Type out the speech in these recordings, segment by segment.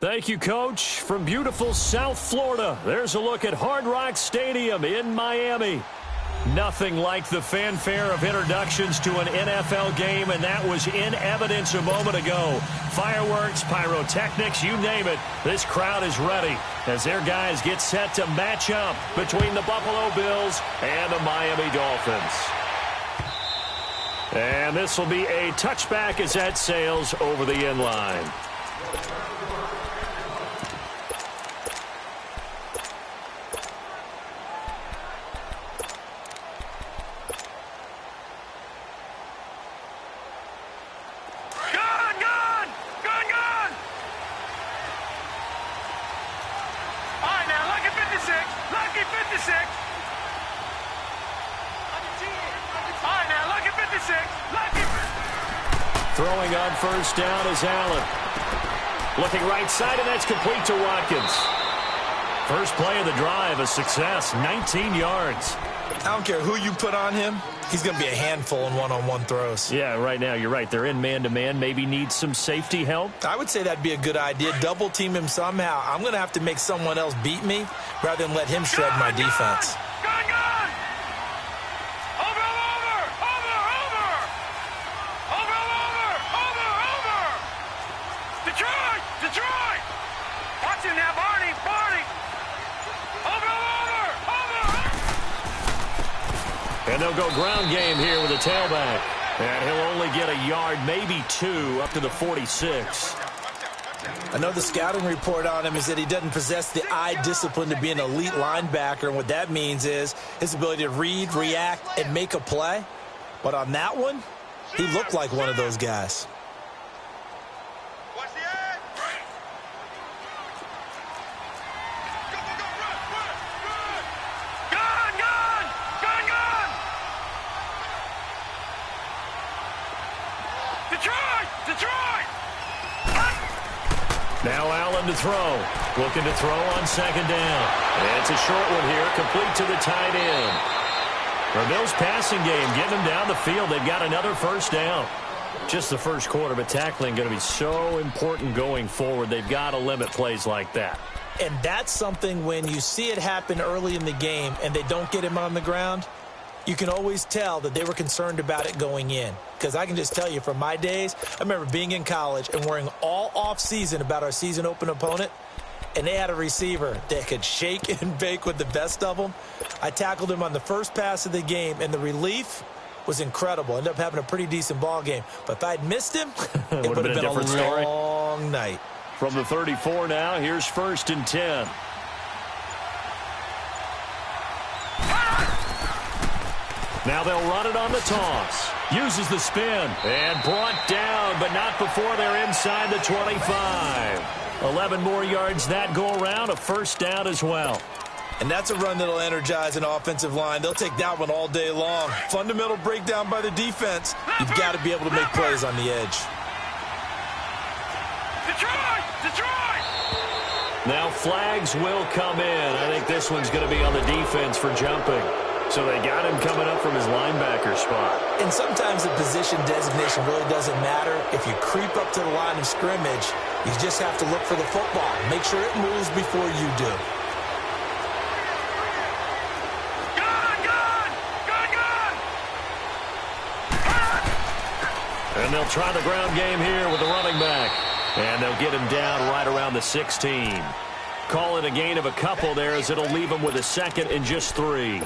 Thank you, Coach. From beautiful South Florida, there's a look at Hard Rock Stadium in Miami. Nothing like the fanfare of introductions to an NFL game, and that was in evidence a moment ago. Fireworks, pyrotechnics, you name it. This crowd is ready as their guys get set to match up between the Buffalo Bills and the Miami Dolphins. And this will be a touchback as that sails over the end line. Throwing on first down is Allen. Looking right side, and that's complete to Watkins. First play of the drive, a success, 19 yards. I don't care who you put on him. He's going to be a handful in one-on-one throws. Yeah, right now, you're right. They're in man-to-man. Maybe need some safety help. I would say that'd be a good idea. Double team him somehow. I'm going to have to make someone else beat me rather than let him shred my defense. And they'll go ground game here with a tailback. And he'll only get a yard, maybe two, up to the 46. I know the scouting report on him is that he doesn't possess the eye discipline to be an elite linebacker. And what that means is his ability to read, react, and make a play. But on that one, he looked like one of those guys. Now Allen to throw. Looking to throw on second down. And it's a short one here, complete to the tight end. The Bills passing game, getting them down the field. They've got another first down. Just the first quarter, but tackling going to be so important going forward. They've got to limit plays like that. And that's something when you see it happen early in the game and they don't get him on the ground, you can always tell that they were concerned about it going in. Because I can just tell you from my days, I remember being in college and worrying all off-season about our season open opponent, and they had a receiver that could shake and bake with the best of them. I tackled him on the first pass of the game, and the relief was incredible. Ended up having a pretty decent ball game. But if I'd missed him, it would have been a long night. From the 34 now, here's 1st and 10. Now they'll run it on the toss. Uses the spin. And brought down, but not before they're inside the 25. 11 more yards that go around. A first down as well. And that's a run that'll energize an offensive line. They'll take that one all day long. Fundamental breakdown by the defense. You've got to be able to make plays on the edge. Now flags will come in. I think this one's going to be on the defense for jumping. So they got him coming up from his linebacker spot. And sometimes the position designation really doesn't matter. If you creep up to the line of scrimmage, you just have to look for the football. Make sure it moves before you do. And they'll try the ground game here with the running back. And they'll get him down right around the 16. Call it a gain of a couple there as it'll leave him with a second and just 3.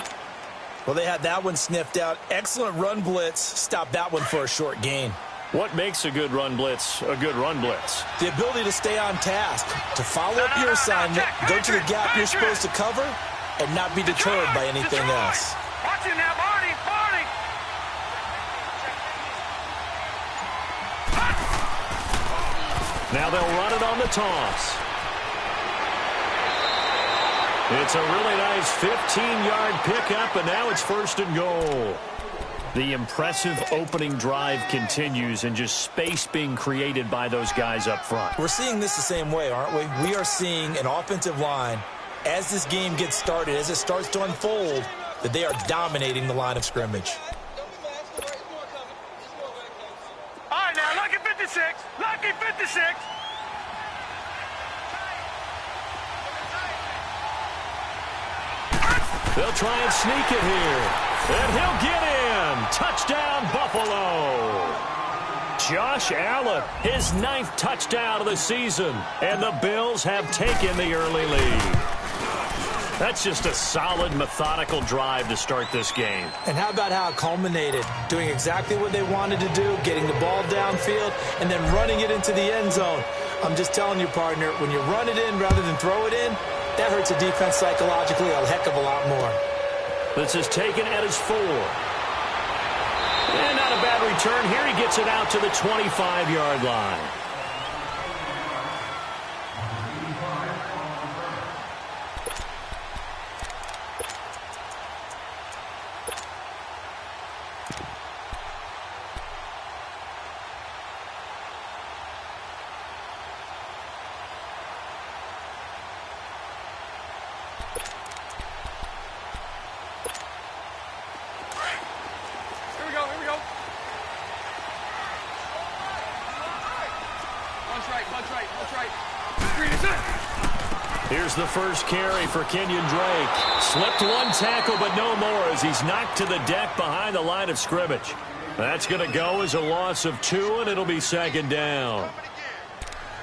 Well, they had that one sniffed out. Excellent run blitz. Stop that one for a short gain. What makes a good run blitz a good run blitz? The ability to stay on task, to follow up your assignment, go to the gap you're supposed to cover, and not be deterred by anything else. Watch him now, Barney. Now they'll run it on the toss. It's a really nice 15-yard pickup, and now it's 1st and goal. The impressive opening drive continues, and just space being created by those guys up front. We're seeing this the same way, aren't we? We are seeing an offensive line, as this game gets started, as it starts to unfold, that they are dominating the line of scrimmage. All right, now, lucky 56. Lucky 56. They'll try and sneak it here. And he'll get in. Touchdown, Buffalo. Josh Allen, his 9th touchdown of the season. And the Bills have taken the early lead. That's just a solid, methodical drive to start this game. And how about how it culminated? Doing exactly what they wanted to do, getting the ball downfield, and then running it into the end zone. I'm just telling you, partner, when you run it in rather than throw it in, that hurts a defense psychologically a heck of a lot more. This is taken at his 4. And not a bad return here. He gets it out to the 25-yard line. Here's the first carry for Kenyon Drake. Slipped one tackle, but no more as he's knocked to the deck behind the line of scrimmage. That's going to go as a loss of 2, and it'll be 2nd down.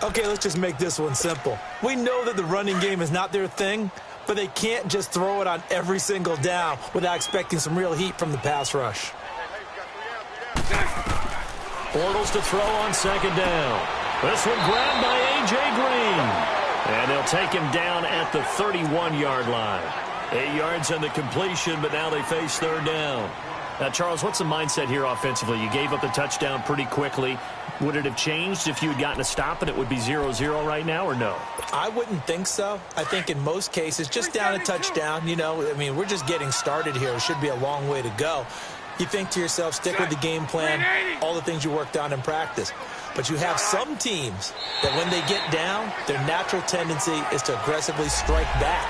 Okay, let's just make this one simple. We know that the running game is not their thing, but they can't just throw it on every single down without expecting some real heat from the pass rush. Bortles to throw on 2nd down. This one grabbed by A.J. Green. And they'll take him down at the 31-yard line. 8 yards on the completion, but now they face 3rd down. Now, Charles, what's the mindset here offensively? You gave up the touchdown pretty quickly. Would it have changed if you had gotten a stop and it would be 0-0 right now, or no? I wouldn't think so. I think in most cases, just down a touchdown, you know, I mean, we're just getting started here. It should be a long way to go. You think to yourself, stick with the game plan, all the things you worked on in practice. But you have some teams that when they get down, their natural tendency is to aggressively strike back.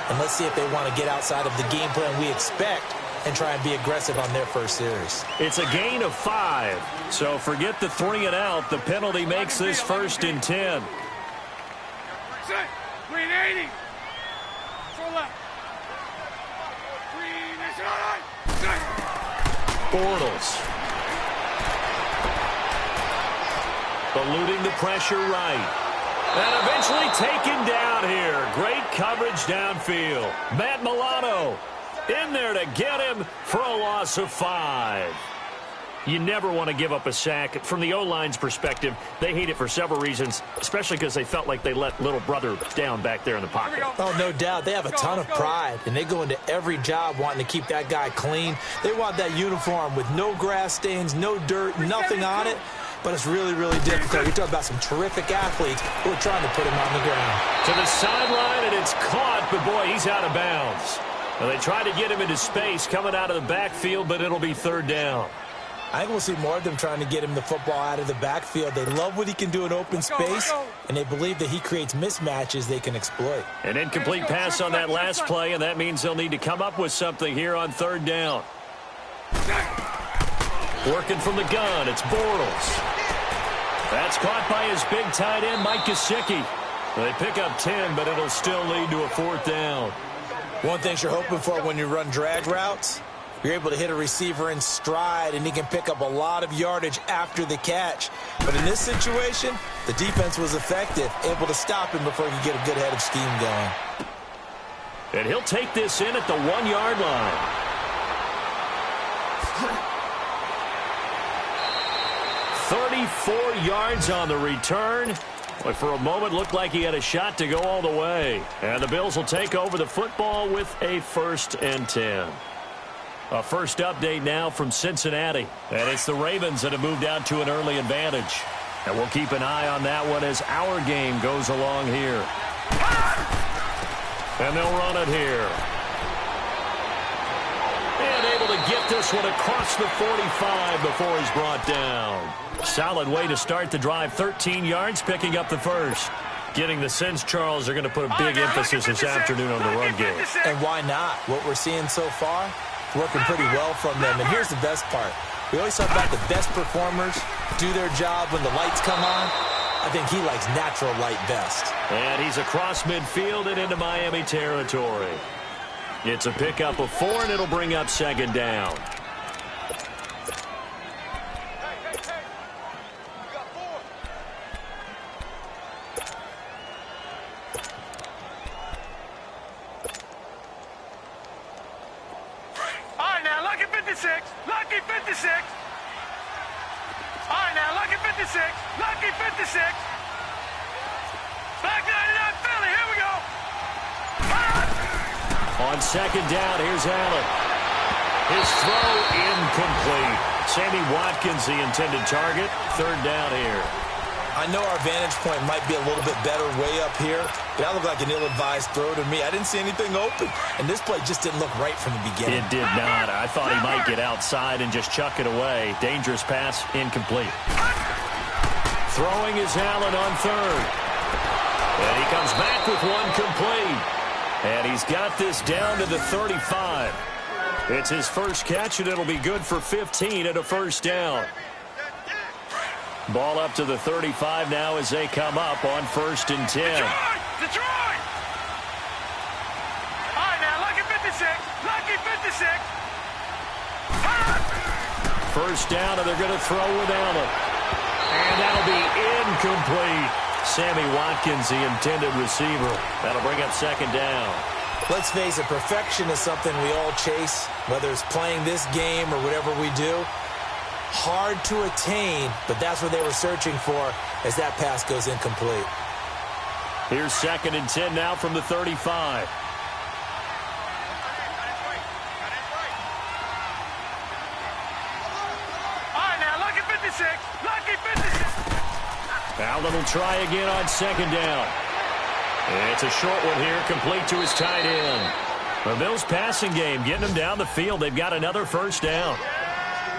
And let's see if they want to get outside of the game plan we expect and try and be aggressive on their first series. It's a gain of 5. So forget the 3 and out. The penalty makes this 1st and 10. Green 80. 4 left. Green is Bortles. Eluding the pressure right. And eventually taken down here. Great coverage downfield. Matt Milano in there to get him for a loss of 5. You never want to give up a sack. From the O-line's perspective, they hate it for several reasons, especially because they felt like they let little brother down back there in the pocket. Oh, no doubt. They have a ton of pride, and they go into every job wanting to keep that guy clean. They want that uniform with no grass stains, no dirt, nothing on it. But it's really, really difficult. You're talking about some terrific athletes who are trying to put him on the ground. To the sideline, and it's caught, but boy, he's out of bounds. Well, they tried to get him into space coming out of the backfield, but it'll be 3rd down. I think we'll see more of them trying to get him the football out of the backfield. They love what he can do in open space, and they believe that he creates mismatches they can exploit. An incomplete pass on that last play, and that means they'll need to come up with something here on 3rd down. Working from the gun, it's Bortles. That's caught by his big tight end, Mike Gesicki. They pick up 10, but it'll still lead to a 4th down. One thing you're hoping for when you run drag routes, you're able to hit a receiver in stride, and he can pick up a lot of yardage after the catch. But in this situation, the defense was effective, able to stop him before he could get a good head of steam going. And he'll take this in at the 1-yard line. 34 yards on the return. But for a moment, looked like he had a shot to go all the way. And the Bills will take over the football with a 1st and 10. A first update now from Cincinnati. And it's the Ravens that have moved out to an early advantage. And we'll keep an eye on that one as our game goes along here. And they'll run it here. And able to get this one across the 45 before he's brought down. Solid way to start the drive. 13 yards, picking up the first. Getting the sense, Charles, they're going to put a big emphasis this afternoon on the run game. And why not? What we're seeing so far, working pretty well from them. And here's the best part. We always talk about the best performers do their job when the lights come on. I think he likes natural light best. And he's across midfield and into Miami territory. It's a pickup of 4, and it'll bring up second down. All right, now, lucky 56. Lucky 56. All right, now, lucky 56. Lucky 56. Back 99 Philly. Here we go. On second down, here's Allen. His throw incomplete. Sammy Watkins, the intended target. Third down here. I know our vantage point might be a little bit better way up here, but that looked like an ill-advised throw to me. I didn't see anything open, and this play just didn't look right from the beginning. It did not. I thought he might get outside and just chuck it away. Dangerous pass, incomplete. Throwing is Allen on third. And he comes back with one complete. And he's got this down to the 35. It's his first catch, and it'll be good for 15 and a first down. Ball up to the 35 now as they come up on 1st and 10. Detroit! All right, now, lucky 56. Lucky 56. First down, and they're going to throw with Allen. And that'll be incomplete. Sammy Watkins, the intended receiver. That'll bring up second down. Let's face it, perfection is something we all chase, whether it's playing this game or whatever we do. Hard to attain, but that's what they were searching for as that pass goes incomplete. Here's 2nd and 10 now from the 35. All right, now, lucky 56. Lucky 56. Allen will try again on second down. It's a short one here, complete to his tight end. The Bills' passing game getting them down the field. They've got another first down.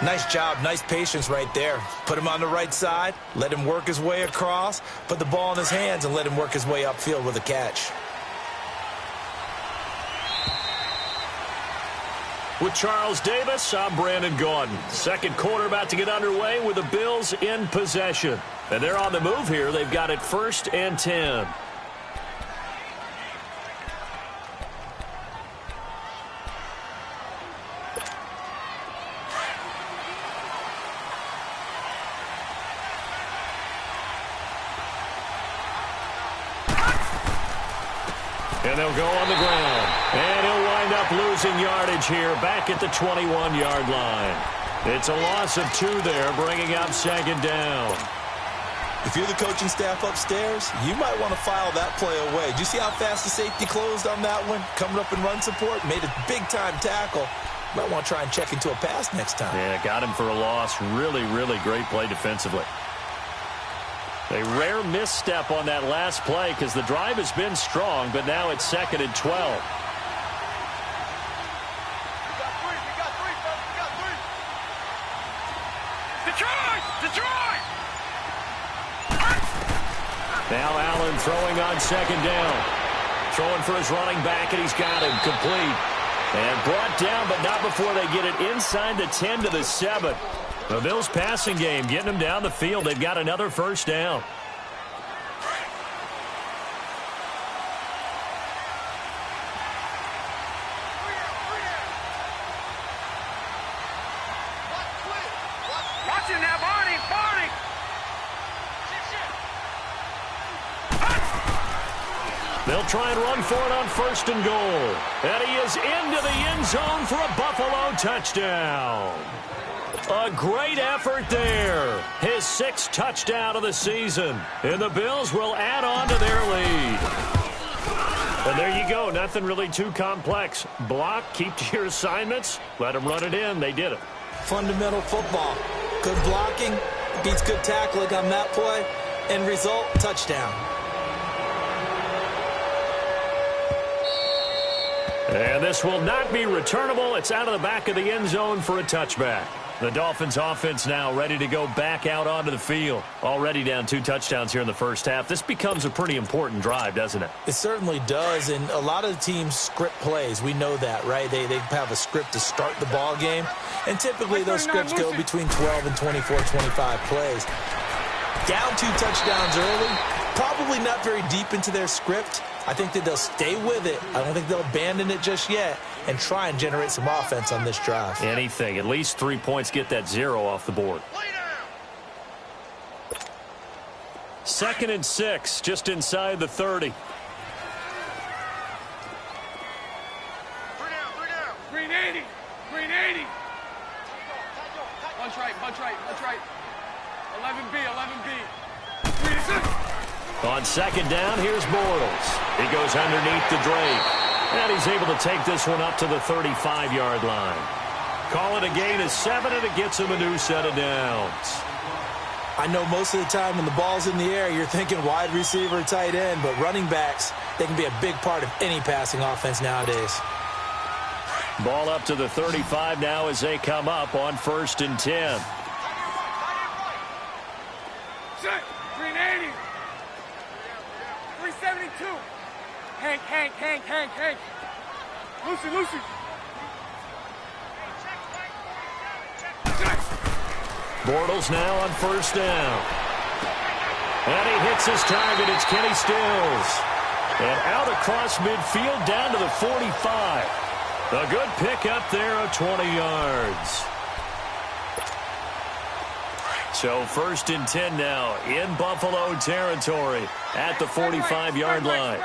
Nice job, nice patience right there. Put him on the right side, let him work his way across, put the ball in his hands, and let him work his way upfield with a catch. With Charles Davis, I'm Brandon Gaudin. Second quarter about to get underway with the Bills in possession. And they're on the move here. They've got it 1st and 10. And they'll go on the ground. And he'll wind up losing yardage here back at the 21-yard line. It's a loss of 2 there, bringing up second down. If you're the coaching staff upstairs, you might want to file that play away. Did you see how fast the safety closed on that one? Coming up in run support, made a big-time tackle. Might want to try and check into a pass next time. Yeah, got him for a loss. Really, really great play defensively. A rare misstep on that last play because the drive has been strong, but now it's 2nd and 12. We got three, fellas. We got three. Detroit! Detroit! Now Allen throwing on second down. Throwing for his running back, and he's got him complete. And brought down, but not before they get it inside the 10 to the 7. The Bills' passing game getting them down the field. They've got another first down. Watch him now, Barney! Barney! They'll try and run for it on 1st and goal. And he is into the end zone for a Buffalo touchdown. A great effort there. His 6th touchdown of the season. And the Bills will add on to their lead. And there you go. Nothing really too complex. Block, keep to your assignments, let them run it in. They did it. Fundamental football. Good blocking beats good tackling on that play. End result, touchdown. And this will not be returnable. It's out of the back of the end zone for a touchback. The Dolphins offense now ready to go back out onto the field. Already down 2 touchdowns here in the first half. This becomes a pretty important drive, doesn't it? It certainly does, and a lot of the teams script plays. We know that, right? They have a script to start the ball game, and typically those scripts go between 12 and 24, 25 plays. Down 2 touchdowns early, probably not very deep into their script. I think that they'll stay with it. I don't think they'll abandon it just yet. and try and generate some offense on this drive. Anything. At least 3 points, get that 0 off the board. 2nd and 6, just inside the 30. Green 80. Green 80. Punch right. 11B. On 2nd down, here's Bortles. He goes underneath to Drake. And he's able to take this one up to the 35-yard line. Call it a gain of 7, and it gets him a new set of downs. I know most of the time when the ball's in the air, you're thinking wide receiver, tight end, but running backs, they can be a big part of any passing offense nowadays. Ball up to the 35 now as they come up on 1st and 10. Green 80. 372. Hank. Lucy. Bortles now on 1st down. And he hits his target. It's Kenny Stills. And out across midfield down to the 45. A good pick up there of 20 yards. So 1st and 10 now in Buffalo territory at the 45-yard line.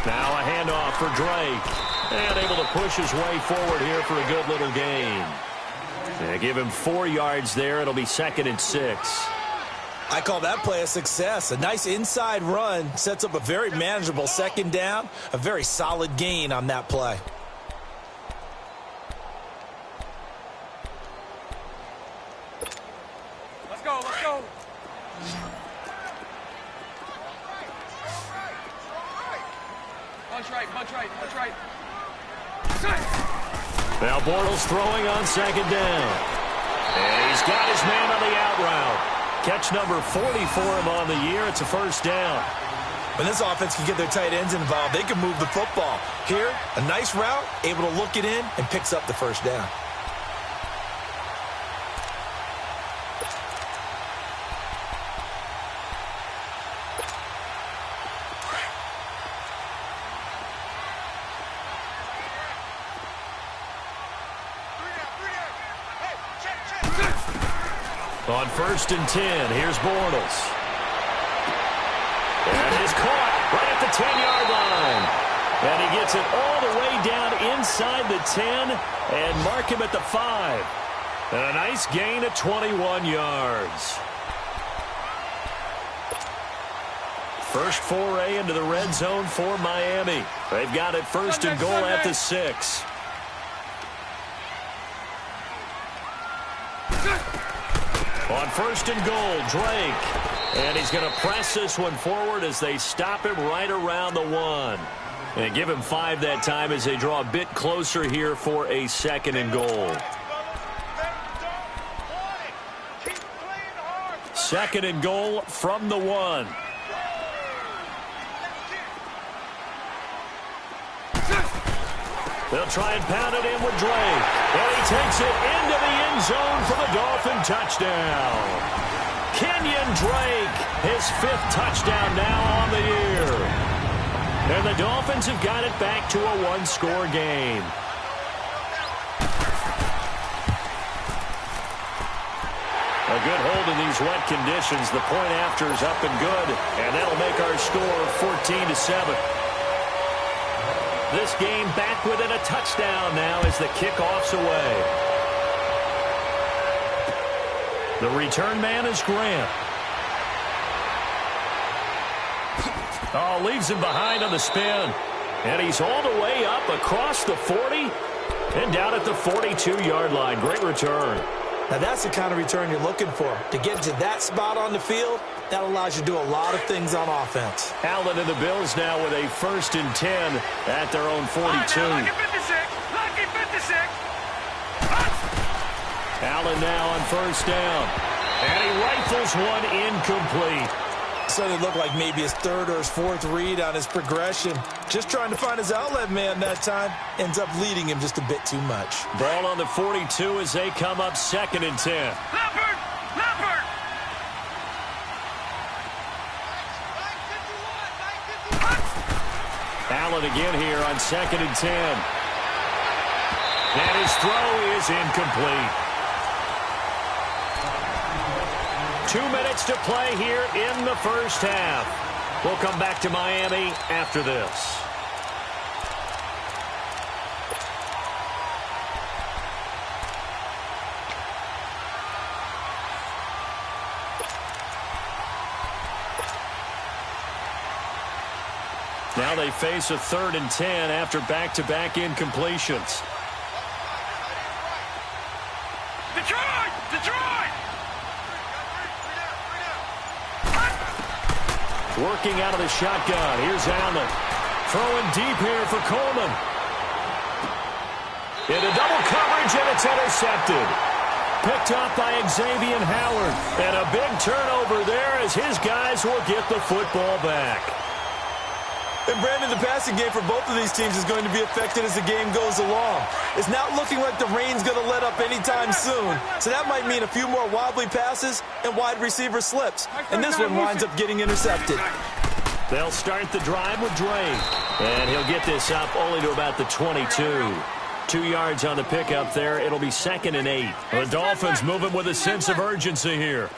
Now a handoff for Drake. And able to push his way forward here for a good little gain. They give him 4 yards there. It'll be 2nd and 6. I call that play a success. A nice inside run sets up a very manageable 2nd down. A very solid gain on that play. Let's go. Punch right. Now Bortles throwing on 2nd down. And he's got his man on the out route. Catch number 40 for him on the year. It's a 1st down. When this offense can get their tight ends involved, they can move the football. Here, a nice route, able to look it in, and picks up the 1st down. On 1st and 10, here's Bortles. And it's caught right at the 10-yard line. And he gets it all the way down inside the 10 and mark him at the 5. And a nice gain of 21 yards. First foray into the red zone for Miami. They've got it 1st and goal at the 6. On 1st and goal, Drake. And he's going to press this one forward as they stop him right around the 1. And give him 5 that time as they draw a bit closer here for a 2nd and goal. 2nd and goal from the 1. They'll try and pound it in with Drake. And he takes it into the end zone for the Dolphin touchdown. Kenyon Drake, his 5th touchdown now on the year. And the Dolphins have got it back to a 1-score game. A good hold in these wet conditions. The point after is up and good. And that'll make our score 14-7. This game back within a touchdown now as the kickoff's away. The return man is Grant. Oh, leaves him behind on the spin. And he's all the way up across the 40 and down at the 42-yard line. Great return. Now that's the kind of return you're looking for. To get to that spot on the field, that allows you to do a lot of things on offense. Allen and the Bills now with a 1st and 10 at their own 42. Lucky 56. Allen now on 1st down. And he rifles one incomplete. So it looked like maybe his 3rd or his 4th read on his progression. Just trying to find his outlet man that time. Ends up leading him just a bit too much. Ball on the 42 as they come up 2nd and 10. Leopard! Allen again here on 2nd and 10. And his throw is incomplete. 2 minutes to play here in the first half. We'll come back to Miami after this. Now they face a 3rd and 10 after back-to-back incompletions. Detroit! Detroit! Working out of the shotgun. Here's Allen. Throwing deep here for Coleman. Into double coverage, and it's intercepted. Picked up by Xavier Howard. And a big turnover there as his guys will get the football back. And Brandon, the passing game for both of these teams is going to be affected as the game goes along. It's not looking like the rain's going to let up anytime soon. So that might mean a few more wobbly passes and wide receiver slips. And this one winds up getting intercepted. They'll start the drive with Dre. And he'll get this up only to about the 22. 2 yards on the pickup there. It'll be 2nd and 8. The Dolphins moving with a sense of urgency here.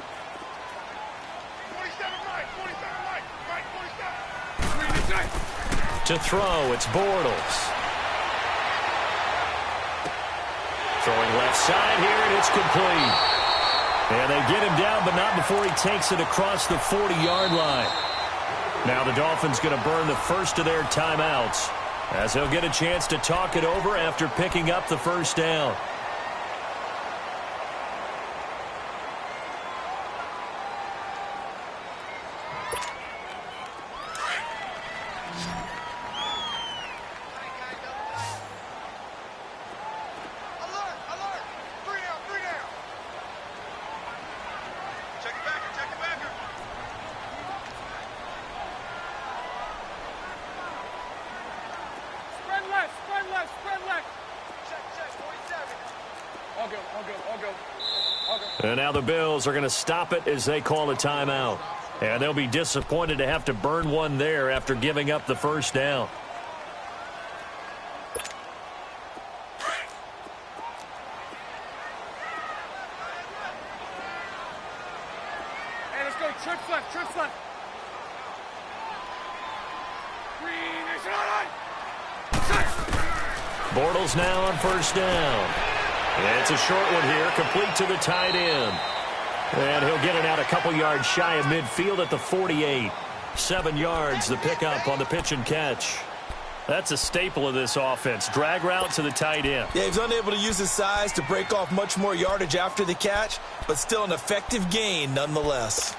To throw, it's Bortles. Throwing left side here, and it's complete. And they get him down, but not before he takes it across the 40-yard line. Now the Dolphins going to burn the first of their timeouts as he'll get a chance to talk it over after picking up the first down. And now the Bills are going to stop it as they call a timeout. And they'll be disappointed to have to burn one there after giving up the first down. Hey, let's go. Trips left, trips left. Bortles now on first down. And it's a short one here, complete to the tight end. And he'll get it out a couple yards shy of midfield at the 48. 7 yards, the pickup on the pitch and catch. That's a staple of this offense. Drag route to the tight end. Yeah, he's unable to use his size to break off much more yardage after the catch, but still an effective gain nonetheless.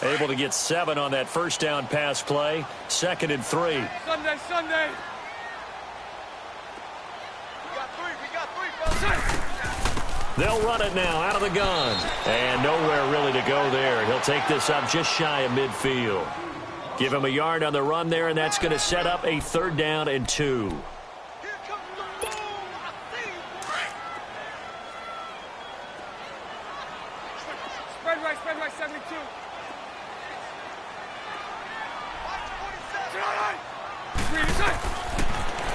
Able to get 7 on that first down pass play. 2nd and 3. Sunday, Sunday. They'll run it now out of the gun. And nowhere really to go there. He'll take this up just shy of midfield. Give him a yard on the run there, and that's going to set up a 3rd down and 2. Spread right, 72.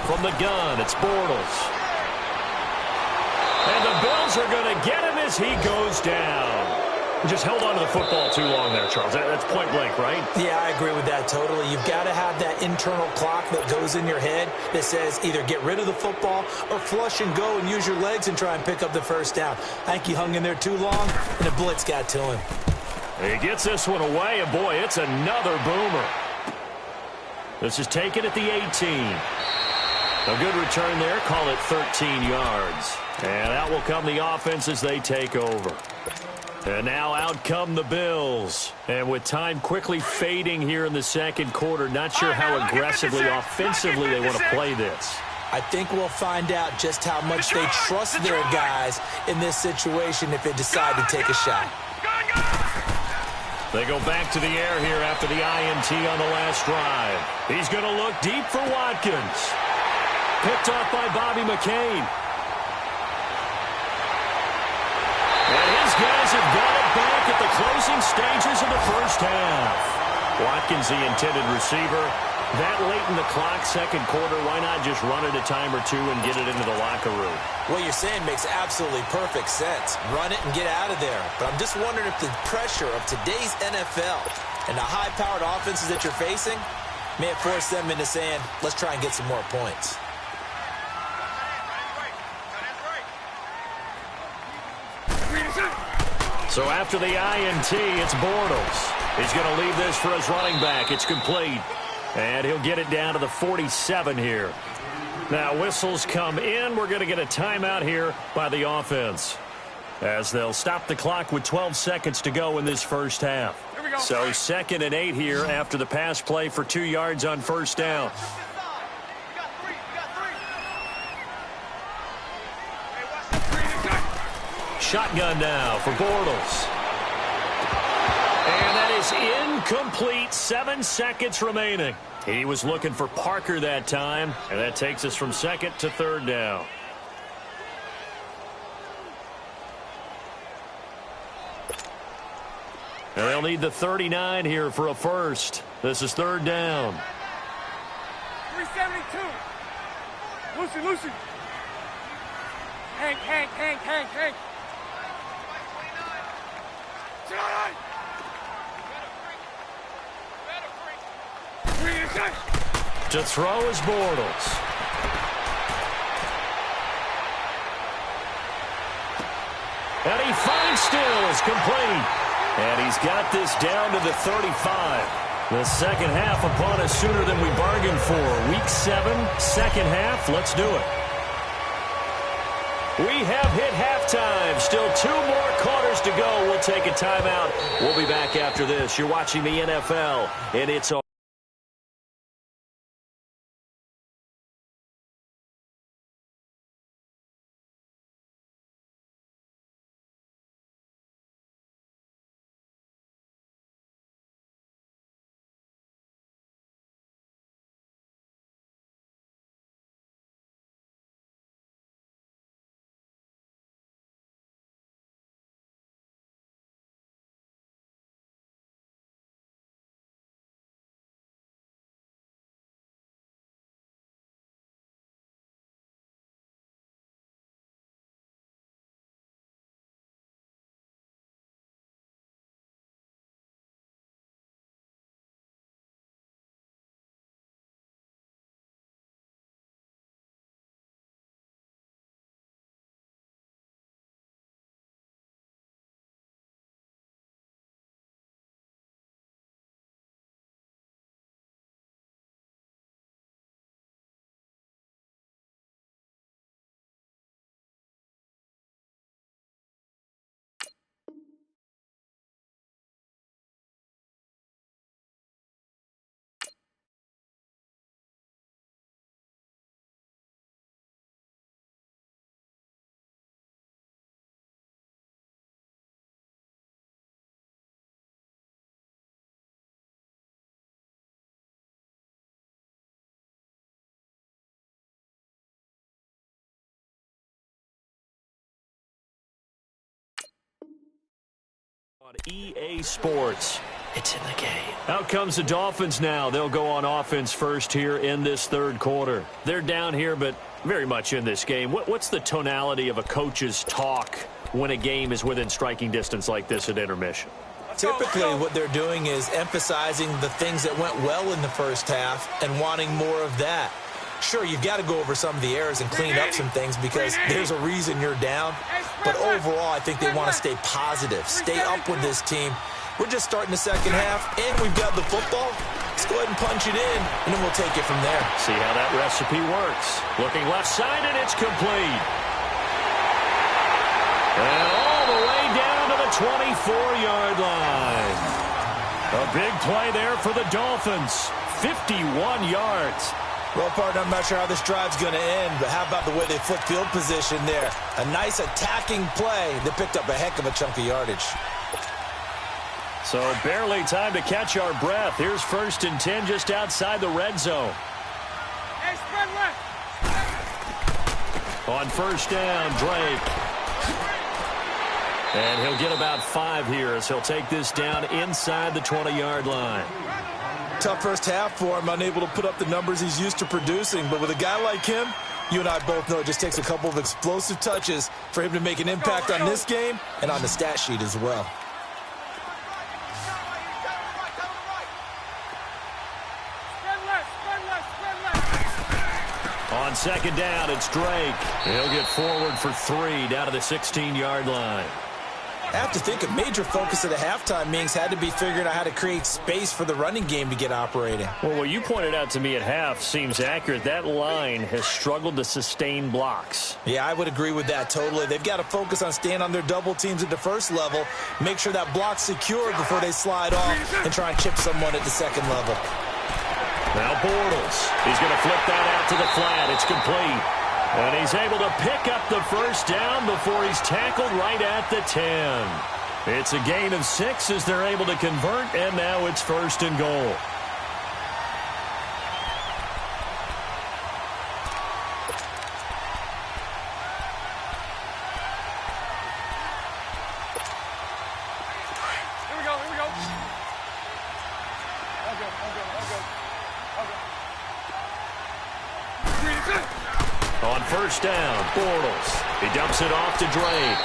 From the gun, it's Bortles. And the Bills are going to get him as he goes down. He just held on to the football too long there, Charles. That's point blank, right? Yeah, I agree with that totally. You've got to have that internal clock that goes in your head that says either get rid of the football or flush and go and use your legs and try and pick up the first down. I think he hung in there too long, and the blitz got to him. He gets this one away, and boy, it's another boomer. This is taken at the 18. A good return there. Call it 13 yards. And out will come the offense as they take over. And now out come the Bills. And with time quickly fading here in the second quarter, not sure how aggressively, offensively they want to play this. I think we'll find out just how much they trust their guys in this situation if they decide to take a shot. They go back to the air here after the INT on the last drive. He's going to look deep for Watkins. Picked off by Bobby McCain. And his guys have got it back at the closing stages of the first half. Watkins, the intended receiver, That late in the clock, second quarter, why not just run it a time or two and get it into the locker room? What you're saying makes absolutely perfect sense. Run it and get out of there. But I'm just wondering if the pressure of today's NFL and the high-powered offenses that you're facing may have forced them into saying, let's try and get some more points. So after the INT, it's Bortles. He's going to leave this for his running back. It's complete. And he'll get it down to the 47 here. Now, whistles come in. We're going to get a timeout here by the offense, as they'll stop the clock with 12 seconds to go in this first half. So 2nd and 8 here after the pass play for 2 yards on first down. Shotgun now for Bortles. And that is incomplete. 7 seconds remaining. He was looking for Parker that time, and that takes us from 2nd to 3rd down. And they'll need the 39 here for a first. This is 3rd down. 372. Lucy. Hank. To throw is Bortles. And he finds Stills, complete. And he's got this down to the 35. The second half upon us sooner than we bargained for. Week 7, second half. Let's do it. We have hit halftime. Still 2 more quarters to go. We'll take a timeout. We'll be back after this. You're watching the NFL, and it's all. On EA Sports. It's in the game. Out comes the Dolphins now. They'll go on offense first here in this 3rd quarter. They're down here, but very much in this game. What's the tonality of a coach's talk when a game is within striking distance like this at intermission? Typically, what they're doing is emphasizing the things that went well in the first half and wanting more of that. Sure, you've got to go over some of the errors and clean up some things because there's a reason you're down. But overall, I think they want to stay positive, stay up with this team. We're just starting the second half, and we've got the football. Let's go ahead and punch it in, and then we'll take it from there. See how that recipe works. Looking left side, and it's complete. And all the way down to the 24-yard line. A big play there for the Dolphins. 51 yards. Well, partner, I'm not sure how this drive's going to end, but how about the way they flip field position there? A nice attacking play that picked up a heck of a chunk of yardage. So barely time to catch our breath. Here's 1st and 10 just outside the red zone. Hey, spread left. On first down, Drake. And he'll get about 5 here as he'll take this down inside the 20-yard line. Tough first half for him, unable to put up the numbers he's used to producing. But with a guy like him, you and I both know it just takes a couple of explosive touches for him to make an impact on this game and on the stat sheet as well. On second down, it's Drake. He'll get forward for 3 down to the 16-yard line. I have to think a major focus of the halftime meetings had to be figuring out how to create space for the running game to get operating. Well, what you pointed out to me at half seems accurate. That line has struggled to sustain blocks. Yeah, I would agree with that totally. They've got to focus on staying on their double teams at the first level, make sure that block's secured before they slide off and try and chip someone at the second level. Now Bortles. He's going to flip that out to the flat. It's complete. And he's able to pick up the first down before he's tackled right at the 10. It's a gain of 6 as they're able to convert, and now it's 1st and goal. On first down, Bortles. He dumps it off to Drake.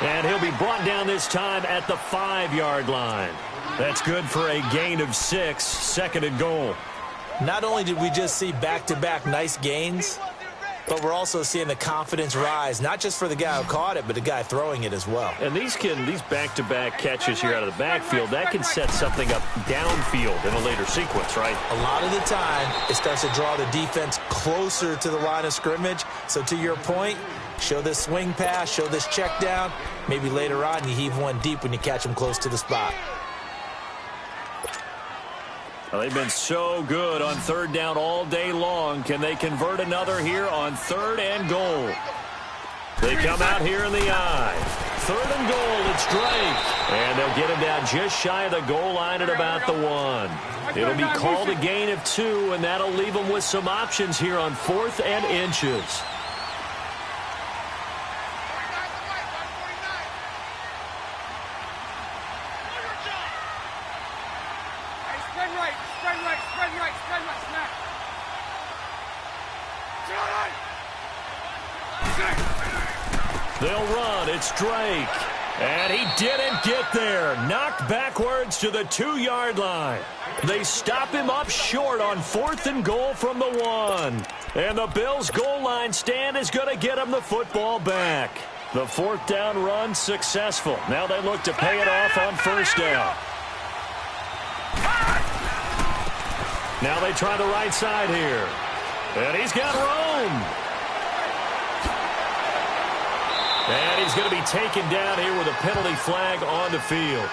And he'll be brought down this time at the 5-yard line. That's good for a gain of 6, 2nd and goal. Not only did we just see back-to-back nice gains, but we're also seeing the confidence rise, not just for the guy who caught it, but the guy throwing it as well. And these back-to-back catches here out of the backfield, that can set something up downfield in a later sequence, right? A lot of the time, it starts to draw the defense closer to the line of scrimmage. So to your point, show this swing pass, show this check down. Maybe later on you heave one deep when you catch him close to the spot. Well, they've been so good on 3rd down all day long. Can they convert another here on 3rd and goal? They come out here in the I. 3rd and goal, it's Drake. And they'll get him down just shy of the goal line at about the 1. It'll be called a gain of 2, and that'll leave them with some options here on 4th and inches. They'll run. It's Drake. And he didn't get there. Knocked backwards to the 2-yard line. They stop him up short on 4th and goal from the 1. And the Bills' goal line stand is going to get him the football back. The 4th down run successful. Now they look to pay it off on 1st down. Now they try the right side here. And he's got room. And he's going to be taken down here with a penalty flag on the field.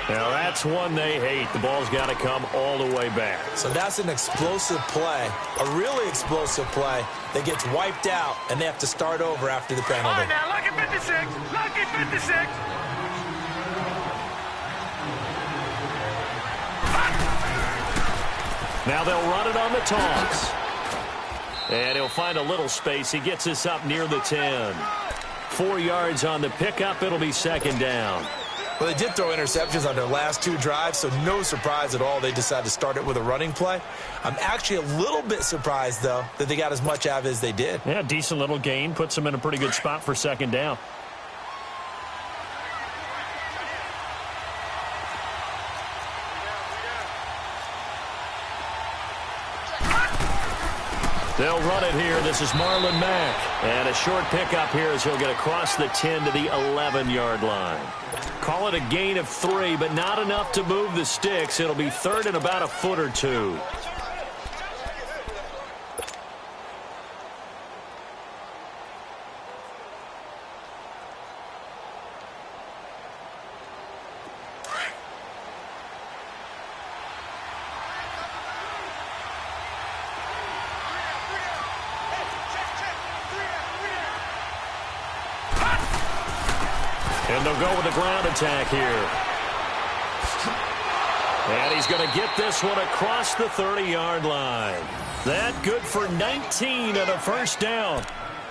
Now that's one they hate. The ball's got to come all the way back. So that's an explosive play, a really explosive play that gets wiped out, and they have to start over after the penalty. All right, now, lucky 56. Lucky 56. Now they'll run it on the toss. And he'll find a little space. He gets this up near the 10. 4 yards on the pickup. It'll be 2nd down. Well, they did throw interceptions on their last 2 drives, so no surprise at all they decided to start it with a running play. I'm actually a little bit surprised, though, that they got as much out of it as they did. Yeah, decent little gain. Puts them in a pretty good spot for 2nd down. They'll run it here. This is Marlon Mack. And a short pickup here as he'll get across the 10 to the 11-yard line. Call it a gain of 3, but not enough to move the sticks. It'll be 3rd and about a foot or 2. And they'll go with the ground attack here. And he's going to get this one across the 30-yard line. That good for 19 and a 1st down.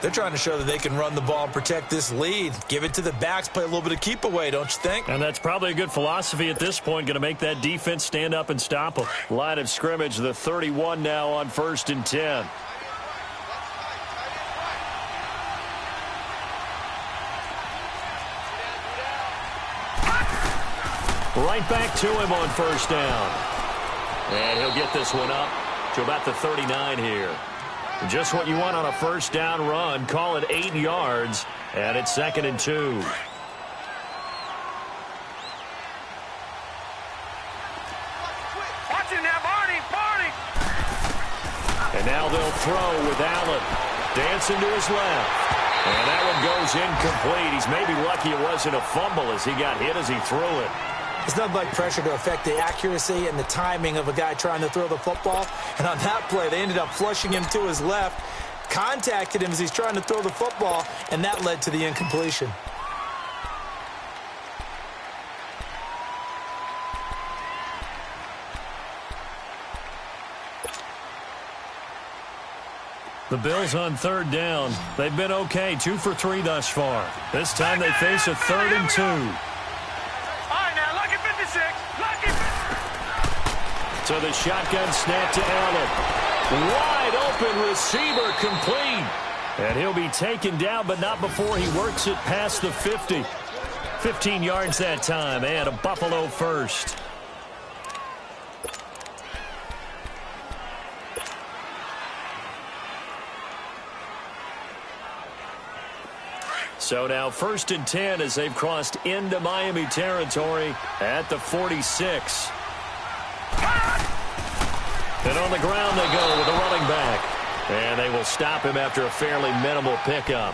They're trying to show that they can run the ball and protect this lead. Give it to the backs, play a little bit of keep away, don't you think? And that's probably a good philosophy at this point, going to make that defense stand up and stop them. Line of scrimmage, the 31 now on 1st and 10. Right back to him on 1st down. And he'll get this one up to about the 39 here. Just what you want on a 1st down run. Call it 8 yards, and it's 2nd and 2. Watching now, Barney. And now they'll throw with Allen. Dancing to his left. And that one goes incomplete. He's maybe lucky it wasn't a fumble as he got hit as he threw it. It's nothing like pressure to affect the accuracy and the timing of a guy trying to throw the football. And on that play, they ended up flushing him to his left, contacted him as he's trying to throw the football, and that led to the incompletion. The Bills on 3rd down. They've been okay, 2 for 3 thus far. This time they face a 3rd and 2. So the shotgun snap to Allen. Wide open receiver complete. And he'll be taken down, but not before he works it past the 50. 15 yards that time, and a Buffalo first. So now 1st and 10 as they've crossed into Miami territory at the 46. And on the ground they go with a running back. And they will stop him after a fairly minimal pickup.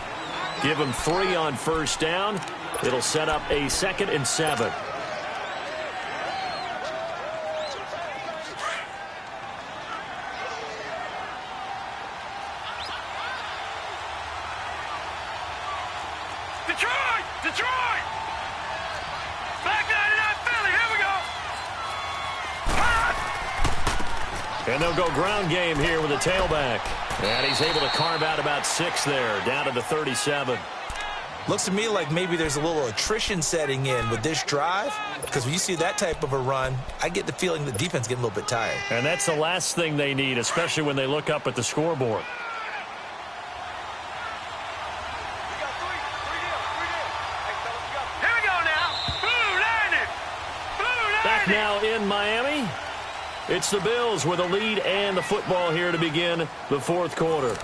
Give him 3 on 1st down. It'll set up a 2nd and 7. Detroit! Back 99 Philly, here we go! And they'll go ground game here with a tailback. And he's able to carve out about 6 there, down to the 37. Looks to me like maybe there's a little attrition setting in with this drive, because when you see that type of a run, I get the feeling the defense getting a little bit tired. And that's the last thing they need, especially when they look up at the scoreboard. Now in Miami, it's the Bills with a lead and the football here to begin the 4th quarter.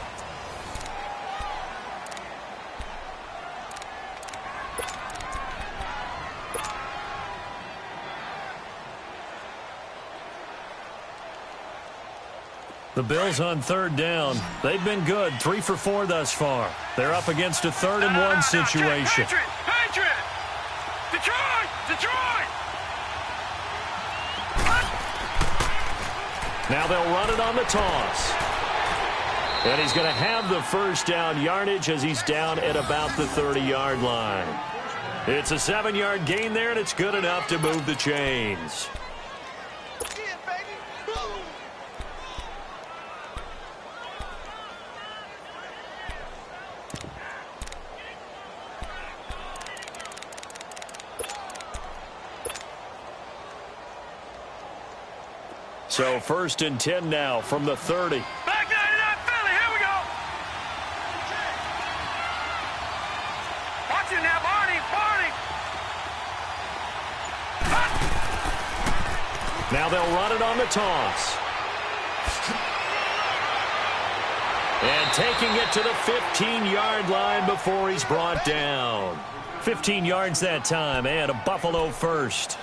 The Bills on 3rd down. They've been good, 3 for 4 thus far. They're up against a 3rd and 1 situation. Patriot! Detroit! Now they'll run it on the toss. And he's going to have the 1st down yardage as he's down at about the 30-yard line. It's a 7-yard gain there, and it's good enough to move the chains. So 1st and 10 now from the 30. Back 99 Philly, here we go. Watching now, Barney. Now they'll run it on the toss. And taking it to the 15-yard line before he's brought down. 15 yards that time, and a Buffalo first.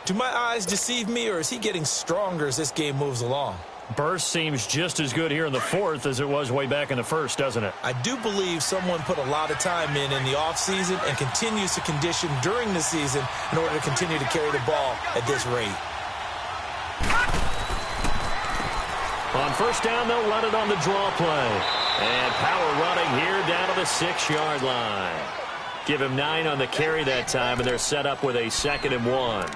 Do my eyes deceive me, or is he getting stronger as this game moves along? Burst seems just as good here in the 4th as it was way back in the 1st, doesn't it? I do believe someone put a lot of time in the offseason and continues to condition during the season in order to continue to carry the ball at this rate. On 1st down, they'll run it on the draw play. And power running here down to the 6-yard line. Give him 9 on the carry that time, and they're set up with a 2nd and 1.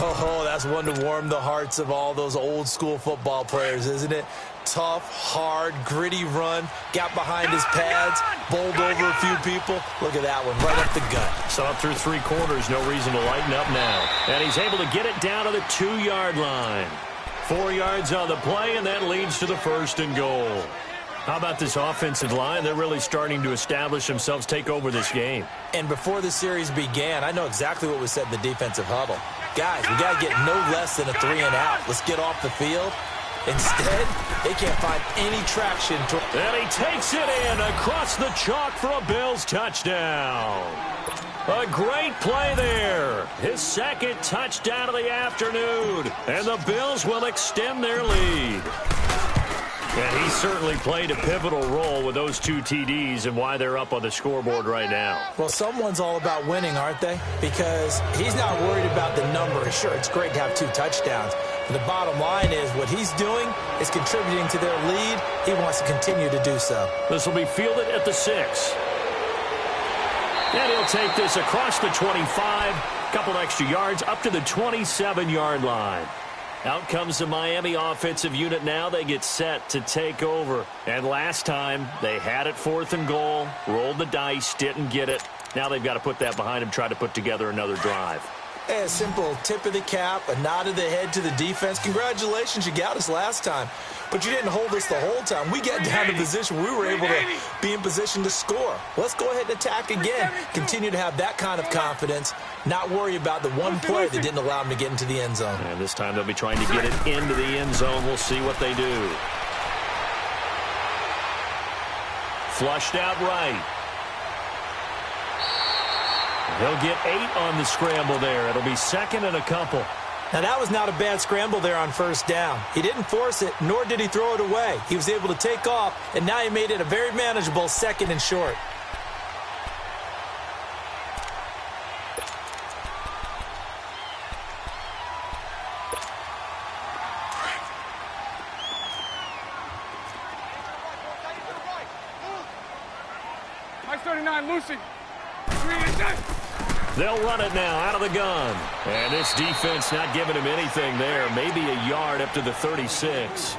Oh, that's one to warm the hearts of all those old school football players, isn't it? tough, hard, gritty run. Got behind his pads, bowled over a few people. Look at that one, right up the gut. So up through 3 quarters, no reason to lighten up now. And he's able to get it down to the 2-yard line. 4 yards on the play, and that leads to the 1st and goal. How about this offensive line? They're really starting to establish themselves, take over this game. And before the series began, I know exactly what was said in the defensive huddle. Guys, we got to get no less than a 3 and out. Let's get off the field. Instead, they can't find any traction. And he takes it in across the chalk for a Bills touchdown. A great play there. His 2nd touchdown of the afternoon. And the Bills will extend their lead. And he certainly played a pivotal role with those 2 TDs and why they're up on the scoreboard right now. Well, someone's all about winning, aren't they? Because he's not worried about the number. Sure, it's great to have 2 touchdowns. But the bottom line is what he's doing is contributing to their lead. He wants to continue to do so. This will be fielded at the 6. And he'll take this across the 25. Couple extra yards up to the 27-yard line. Out comes the Miami offensive unit now. They get set to take over. And last time, they had it 4th and goal, rolled the dice, didn't get it. Now they've got to put that behind them, try to put together another drive. Hey, a simple tip of the cap, a nod of the head to the defense. Congratulations, you got us last time. But you didn't hold us the whole time. We got down to position where we were able to be in position to score. Let's go ahead and attack again. Continue to have that kind of confidence. Not worry about the one play that didn't allow them to get into the end zone. And this time they'll be trying to get it into the end zone. We'll see what they do. Flushed out right. He'll get 8 on the scramble there. It'll be 2nd and a couple. Now, that was not a bad scramble there on 1st down. He didn't force it, nor did he throw it away. He was able to take off, and now he made it a very manageable 2nd and short. Mike 39, Lucy. They'll run it now out of the gun. And this defense not giving him anything there. Maybe a yard up to the 36.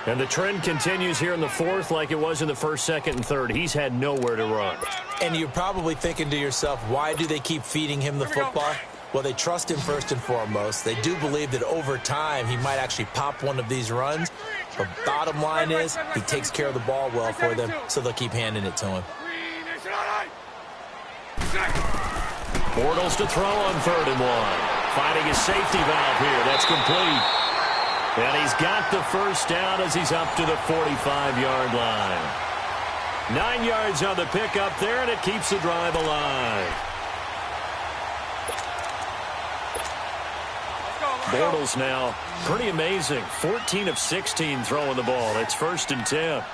And the trend continues here in the 4th like it was in the 1st, 2nd, and 3rd. He's had nowhere to run. And you're probably thinking to yourself, why do they keep feeding him the football? Well, they trust him first and foremost. They do believe that over time he might actually pop one of these runs. But bottom line is he takes care of the ball well for them, so they'll keep handing it to him. Bortles to throw on 3rd and 1. Finding his safety valve here. That's complete. And he's got the 1st down as he's up to the 45-yard line. 9 yards on the pickup there, and it keeps the drive alive. Bortles now, pretty amazing. 14 of 16 throwing the ball. It's 1st and 10.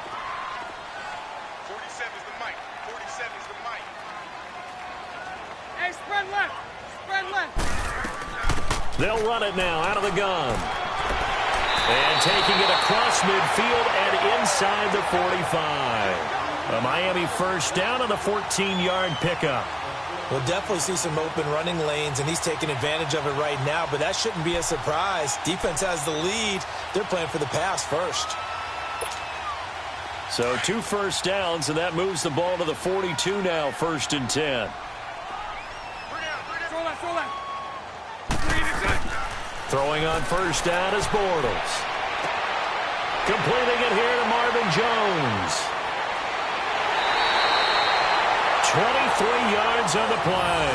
They'll run it now out of the gun. And taking it across midfield and inside the 45. A Miami 1st down on a 14-yard pickup. We'll definitely see some open running lanes, and he's taking advantage of it right now, but that shouldn't be a surprise. Defense has the lead. They're playing for the pass first. So 2 1st downs, and that moves the ball to the 42 now, 1st and 10. Throwing on 1st down is Bortles. Completing it here to Marvin Jones. 23 yards on the play.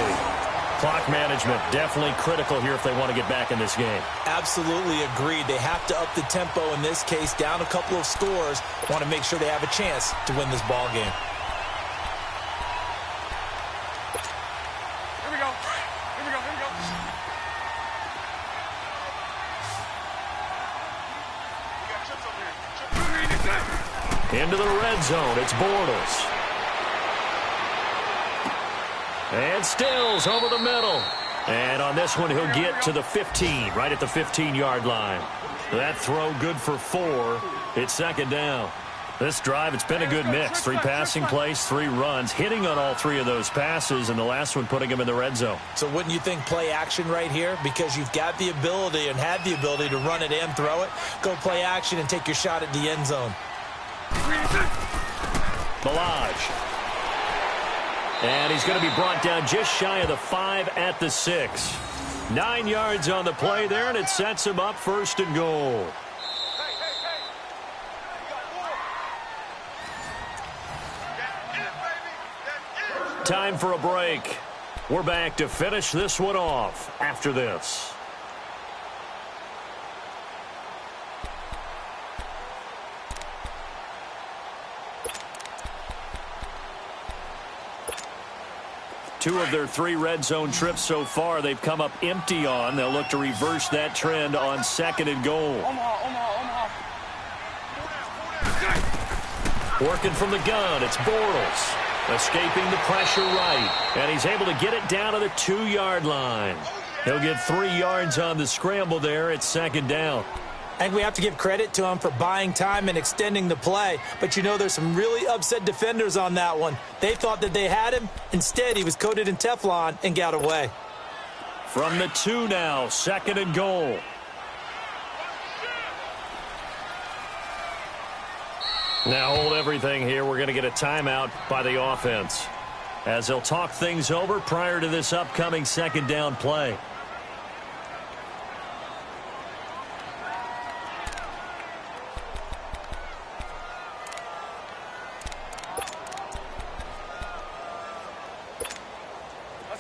Clock management definitely critical here if they want to get back in this game. Absolutely agreed. They have to up the tempo in this case, down a couple of scores. Want to make sure they have a chance to win this ball game. Here we go. Here we go. Here we go. Into the red zone. It's Bortles. And Stills over the middle. And on this one, he'll get to the 15, right at the 15-yard line. That throw good for 4. It's 2nd down. This drive, it's been a good mix. 3 passing plays, 3 runs, hitting on all 3 of those passes, and the last one putting him in the red zone. So wouldn't you think play action right here? Because you've got the ability and had the ability to run it and throw it. Go play action and take your shot at the end zone. Milage. And he's going to be brought down just shy of the 5 at the 6. 9 yards on the play there, and it sets him up 1st and goal. Time for a break. We're back to finish this one off after this. Two of their 3 red zone trips so far, they've come up empty on. They'll look to reverse that trend on 2nd and goal. Working from the gun, it's Bortles. Escaping the pressure right. And he's able to get it down to the 2-yard line. He'll get 3 yards on the scramble there at 2nd down. I think we have to give credit to him for buying time and extending the play. But, you know, there's some really upset defenders on that one. They thought that they had him. Instead, he was coated in Teflon and got away. From the 2 now, 2nd and goal. Now hold everything here. We're going to get a timeout by the offense, as they'll talk things over prior to this upcoming 2nd down play.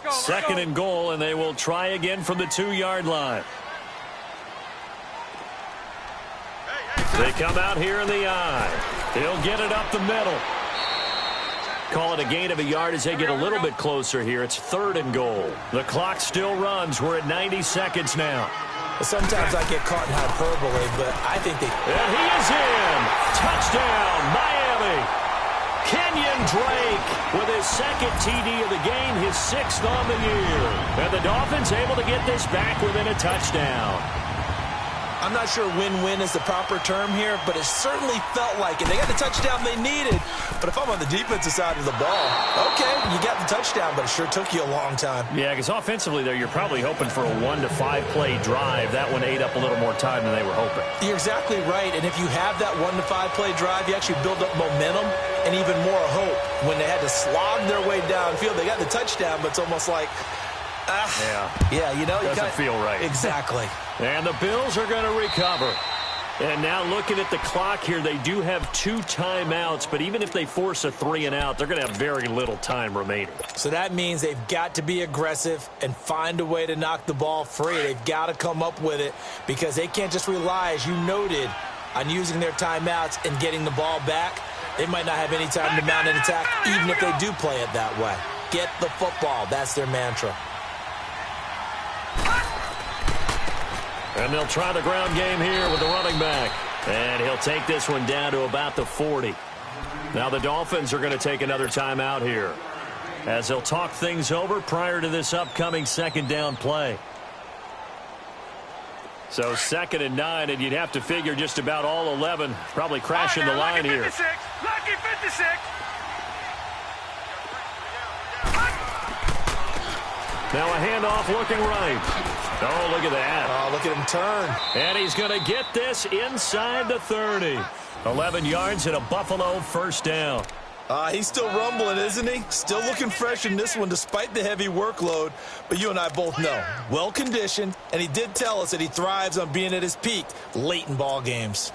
Second and goal, and they will try again from the 2-yard line. They come out here in the eye. He'll get it up the middle. Call it a gain of a yard as they get a little bit closer here. It's 3rd and goal. The clock still runs. We're at 90 seconds now. Sometimes I get caught in hyperbole, but I think they... And he is in. Touchdown, Miami. Kenyon Drake with his 2nd TD of the game, his 6th on the year. And the Dolphins able to get this back within a touchdown. I'm not sure win-win is the proper term here, but it certainly felt like it. They got the touchdown they needed, but if I'm on the defensive side of the ball, okay, you got the touchdown, but it sure took you a long time. Yeah, because offensively there, you're probably hoping for a 1 to 5 play drive. That one ate up a little more time than they were hoping. You're exactly right, and if you have that 1 to 5 play drive, you actually build up momentum and even more hope. When they had to slog their way downfield, they got the touchdown, but it's almost like, yeah, you know, doesn't feel right. Exactly. And the Bills are going to recover. And now looking at the clock here, they do have 2 timeouts, but even if they force a 3 and out, they're going to have very little time remaining. So that means they've got to be aggressive and find a way to knock the ball free. They've got to come up with it because they can't just rely, as you noted, on using their timeouts and getting the ball back. They might not have any time to mount an attack, even if they do play it that way. Get the football. That's their mantra. And they'll try the ground game here with the running back. And he'll take this one down to about the 40. Now the Dolphins are going to take another timeout here, as they'll talk things over prior to this upcoming 2nd down play. So 2nd and 9, and you'd have to figure just about all 11 probably crashing the line here. Lucky 56. Now a handoff looking right. Oh, look at that. Oh, look at him turn. And he's going to get this inside the 30. 11 yards and a Buffalo 1st down. He's still rumbling, isn't he? Still looking fresh in this one despite the heavy workload. But you and I both know, well-conditioned, and he did tell us that he thrives on being at his peak late in ball games.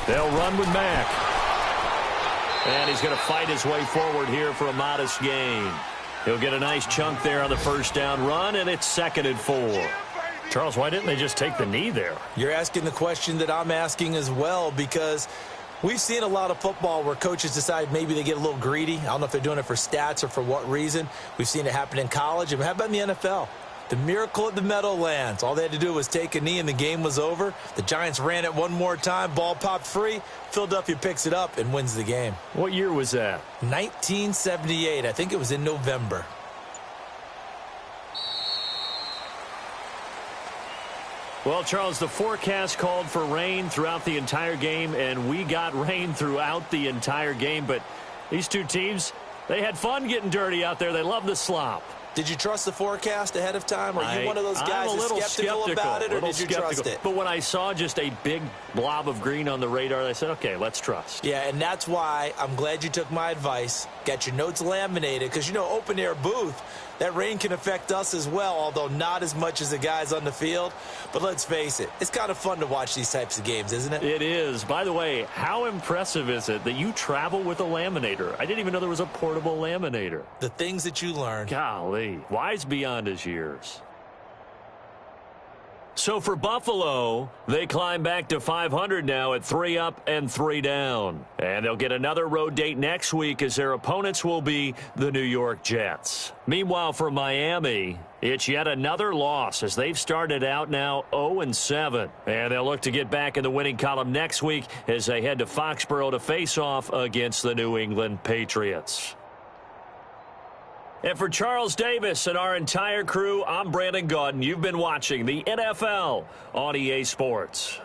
They'll run with Mack. And he's going to fight his way forward here for a modest gain. He'll get a nice chunk there on the first down run, and it's 2nd and 4. Charles, why didn't they just take the knee there? You're asking the question that I'm asking as well, because we've seen a lot of football where coaches decide maybe they get a little greedy. I don't know if they're doing it for stats or for what reason. We've seen it happen in college. And how about in the NFL? The miracle at the Meadowlands. All they had to do was take a knee and the game was over. The Giants ran it one more time. Ball popped free. Philadelphia picks it up and wins the game. What year was that? 1978. I think it was in November. Well, Charles, the forecast called for rain throughout the entire game, and we got rain throughout the entire game. But these two teams, they had fun getting dirty out there. They love the slop. Did you trust the forecast ahead of time? Are you one of those guys who's skeptical about it, or did you trust it? But when I saw just a big blob of green on the radar, I said, okay, let's trust. Yeah, and that's why I'm glad you took my advice. Got your notes laminated, because, you know, open-air booth, that rain can affect us as well, although not as much as the guys on the field. But let's face it, it's kind of fun to watch these types of games, isn't it? It is. By the way, how impressive is it that you travel with a laminator? I didn't even know there was a portable laminator. The things that you learn. Golly, wise beyond his years. So for Buffalo, they climb back to 500 now at 3 up and 3 down. And they'll get another road date next week as their opponents will be the New York Jets. Meanwhile, for Miami, it's yet another loss as they've started out now 0-7. And they'll look to get back in the winning column next week as they head to Foxborough to face off against the New England Patriots. And for Charles Davis and our entire crew, I'm Brandon Gaudin. You've been watching the NFL on EA Sports.